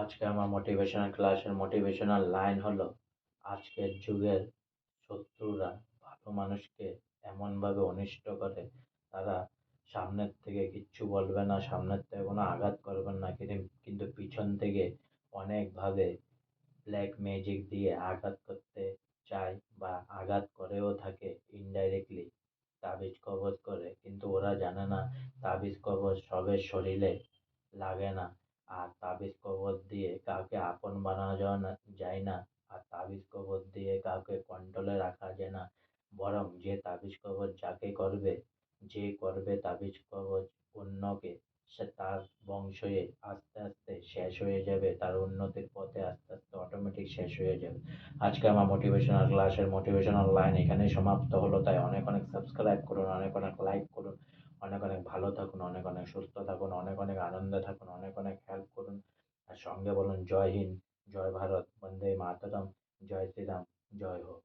আজকে আমার মোটিভেশনাল ক্লাসের মোটিভেশনাল লাইন হলো, আজকের যুগের শত্রুরা ভালো মানুষকে এমনভাবে অনিষ্ট করে, তারা সামনের থেকে কিচ্ছু বলবে না, সামনের থেকে কোনো আঘাত করবেন না, কিন্তু পিছন থেকে অনেকভাবে ব্ল্যাক ম্যাজিক দিয়ে আঘাত করতে চায় বা আঘাত করেও থাকে ইনডাইরেক্টলি, তাবিজ কবজ করে। কিন্তু ওরা জানে না তাবিজ কবজ সবের শরীরে লাগে না। আর তাবিজ কবজ দিয়ে কাউকে আপন বানানো যায় না। আর তাবিজ কবজ দিয়ে কাউকে কন্ট্রোলে রাখা যায় না। বরং যে তাবিজ কবজ যাকে করবে, যে করবে তাবিজ কবজ অন্যকে, সে তার বংশে আস্তে আস্তে শেষ হয়ে যাবে, তার উন্নতির পথে আস্তে আস্তে অটোমেটিক শেষ হয়ে যাবে। আজকে আমার মোটিভেশনাল ক্লাসের মোটিভেশনাল লাইন এখানেই সমাপ্ত হলো। তাই অনেক অনেক সাবস্ক্রাইব করুন, অনেক অনেক লাইক করুন, অনেক অনেক ভালো থাকুন, অনেক অনেক সুস্থ থাকুন, অনেক অনেক আনন্দে থাকুন, অনেক অনেক হেল্প করুন। আর সঙ্গে বলুন জয় হিন্দ, জয় ভারত, বন্দে মাতরম, জয় শ্রীরাম, জয় হোক।